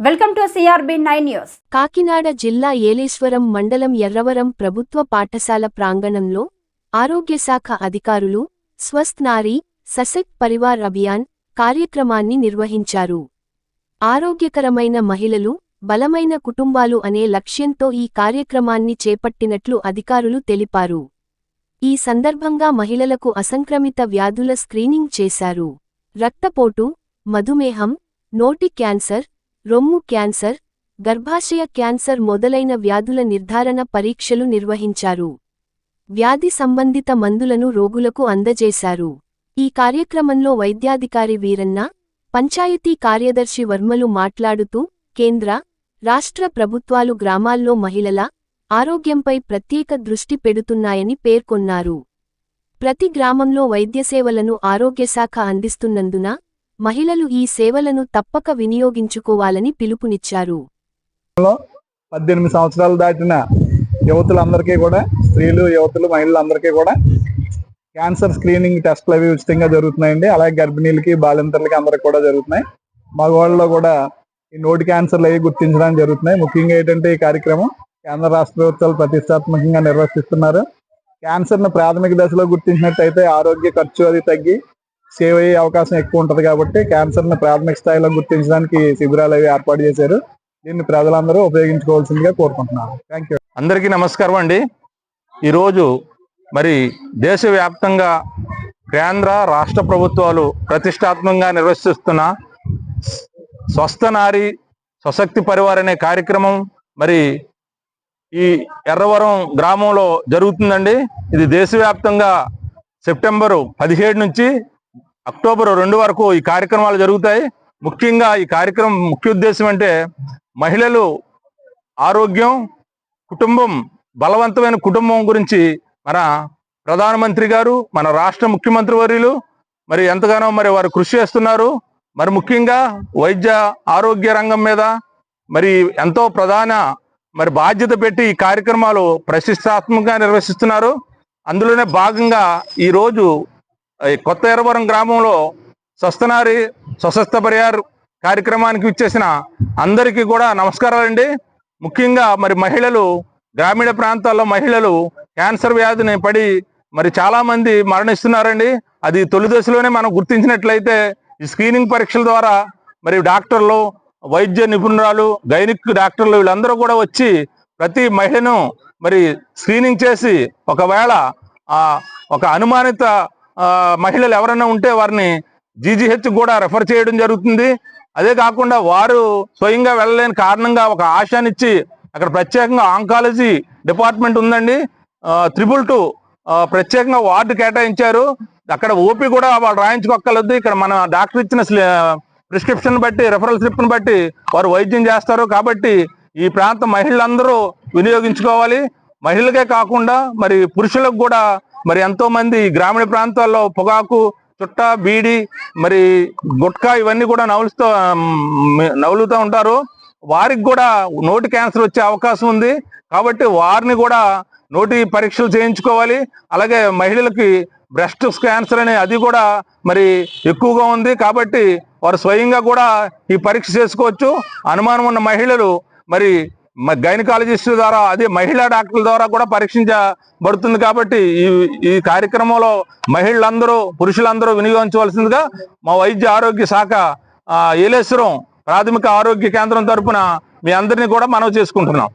Welcome to CRB9 news. Kakinada జిల్లా ఏలేశ్వరం మండలం ఎర్రవరం ప్రభుత్వ పాఠశాల ప్రాంగణంలో ఆరోగ్యశాఖ అధికారులు స్వస్థ్ నారీ సశక్త్ పరివార్ అభియాన్ కార్యక్రమాన్ని నిర్వహించారు. ఆరోగ్యకరమైన మహిళలు, బలమైన కుటుంబాలు అనే లక్ష్యంతో ఈ కార్యక్రమాన్ని చేపట్టినట్లు అధికారులు తెలిపారు. ఈ సందర్భంగా మహిళలకు అసంక్రమిత వ్యాధుల స్క్రీనింగ్ చేశారు. రక్తపోటు, మధుమేహం, నోటి క్యాన్సర్, రొమ్ము క్యాన్సర్, గర్భాశయ క్యాన్సర్ మొదలైన వ్యాధుల నిర్ధారణ పరీక్షలు నిర్వహించారు. వ్యాధి సంబంధిత మందులను రోగులకు అందజేశారు. ఈ కార్యక్రమంలో వైద్యాధికారి వీరన్న, పంచాయతీ కార్యదర్శి వర్మలు మాట్లాడుతూ, కేంద్ర, రాష్ట్ర ప్రభుత్వాలు గ్రామాల్లో మహిళల ఆరోగ్యంపై ప్రత్యేక దృష్టి పెడుతున్నాయని పేర్కొన్నారు. ప్రతి గ్రామంలో వైద్యసేవలను ఆరోగ్యశాఖ అందిస్తున్నందున మహిళలు ఈ సేవలను తప్పక వినియోగించుకోవాలని పిలుపునిచ్చారు. 18 సంవత్సరాలు దాటిన యువతులందరికీ కూడా, స్త్రీలు, యువతులు, మహిళలందరికీ కూడా క్యాన్సర్ స్క్రీనింగ్ టెస్ట్లు అవి ఉచితంగా జరుగుతున్నాయండి. అలాగే గర్భిణీలకి, బాలింతలకి అందరికి కూడా జరుగుతున్నాయి. మగవాళ్ళలో కూడా ఈ నోటి క్యాన్సర్లు అవి గుర్తించడానికి జరుగుతున్నాయి. ముఖ్యంగా ఏంటంటే ఈ కార్యక్రమం కేంద్ర రాష్ట్ర ప్రభుత్వాలు ప్రతిష్టాత్మకంగా నిర్వహిస్తున్నారు. క్యాన్సర్ను ప్రాథమిక దశలో గుర్తించినట్టయితే ఆరోగ్య ఖర్చు అది తగ్గి సేవ్ అయ్యే అవకాశం ఎక్కువ ఉంటుంది. కాబట్టి క్యాన్సర్ను ప్రాథమిక స్థాయిలో గుర్తించడానికి శిబిరాలు అవి ఏర్పాటు చేశారు. దీన్ని ప్రజలందరూ ఉపయోగించుకోవాల్సిందిగా కోరుకుంటున్నాను. Thank you. అందరికీ నమస్కారం అండి. ఈరోజు మరి దేశవ్యాప్తంగా కేంద్ర రాష్ట్ర ప్రభుత్వాలు ప్రతిష్టాత్మకంగా నిర్వహిస్తున్న స్వస్థ నారీ సశక్తి పరివార్ అనే కార్యక్రమం మరి ఈ ఎర్రవరం గ్రామంలో జరుగుతుందండి. ఇది దేశవ్యాప్తంగా సెప్టెంబరు 17 నుంచి అక్టోబర్ 2 వరకు ఈ కార్యక్రమాలు జరుగుతాయి. ముఖ్యంగా ఈ కార్యక్రమం ముఖ్య ఉద్దేశం అంటే మహిళలు ఆరోగ్యం, కుటుంబం, బలవంతమైన కుటుంబం గురించి మన ప్రధానమంత్రి గారు, మన రాష్ట్ర ముఖ్యమంత్రి వర్యులు మరి ఎంతగానో మరి వారు కృషి చేస్తున్నారు. మరి ముఖ్యంగా వైద్య ఆరోగ్య రంగం మీద మరి ఎంతో ప్రధాన మరి బాధ్యత పెట్టి ఈ కార్యక్రమాలు ప్రతిష్టాత్మకంగా నిర్వహిస్తున్నారు. అందులోనే భాగంగా ఈరోజు కొత్త ఎర్రవరం గ్రామంలో స్వస్థ నారీ సశక్త పరివార్ కార్యక్రమానికి ఇచ్చేసిన అందరికీ కూడా నమస్కారాలండి. ముఖ్యంగా మరి మహిళలు, గ్రామీణ ప్రాంతాల్లో మహిళలు క్యాన్సర్ వ్యాధిని పడి మరి చాలా మంది మరణిస్తున్నారండి. అది తొలి దశలోనే మనం గుర్తించినట్లయితే ఈ స్క్రీనింగ్ పరీక్షల ద్వారా మరి డాక్టర్లు, వైద్య నిపుణురాలు, గైనిక్ డాక్టర్లు వీళ్ళందరూ కూడా వచ్చి ప్రతి మహిళను మరి స్క్రీనింగ్ చేసి ఒకవేళ ఒక అనుమానిత మహిళలు ఎవరైనా ఉంటే వారిని GGH కూడా రెఫర్ చేయడం జరుగుతుంది. అదే కాకుండా వారు స్వయంగా వెళ్ళలేని కారణంగా ఒక ఆశానిచ్చి అక్కడ ప్రత్యేకంగా ఆంకాలజీ డిపార్ట్మెంట్ ఉందండి. 222 ప్రత్యేకంగా వార్డు కేటాయించారు. అక్కడ ఓపీ కూడా వాళ్ళు రాయించుకోక్కర్లేదు. ఇక్కడ మన డాక్టర్ ఇచ్చిన ప్రిస్క్రిప్షన్ బట్టి, రెఫరల్ స్లిప్ను బట్టి వారు వైద్యం చేస్తారు. కాబట్టి ఈ ప్రాంత మహిళలందరూ వినియోగించుకోవాలి. మహిళలకే కాకుండా మరి పురుషులకు కూడా మరి ఎంతో మంది గ్రామీణ ప్రాంతాల్లో పొగాకు, చుట్ట, బీడి, మరి గుట్కా ఇవన్నీ కూడా నవ్వులుతూ ఉంటారు. వారికి కూడా నోటి క్యాన్సర్ వచ్చే అవకాశం ఉంది. కాబట్టి వారిని కూడా నోటి పరీక్షలు చేయించుకోవాలి. అలాగే మహిళలకి బ్రెస్ట్ క్యాన్సర్ అనే అది కూడా మరి ఎక్కువగా ఉంది. కాబట్టి వారు స్వయంగా కూడా ఈ పరీక్ష చేసుకోవచ్చు. అనుమానం ఉన్న మహిళలు మరి గైనకాలజిస్ట్ ద్వారా, అదే మహిళా డాక్టర్ల ద్వారా కూడా పరీక్షించబడుతుంది. కాబట్టి ఈ కార్యక్రమంలో మహిళలందరూ, పురుషులందరూ వినియోగించవలసిందిగా మా వైద్య ఆరోగ్య శాఖ ఏలేశ్వరం ప్రాథమిక ఆరోగ్య కేంద్రం తరపున మీ అందరినీ కూడా మనవి చేసుకుంటున్నాం.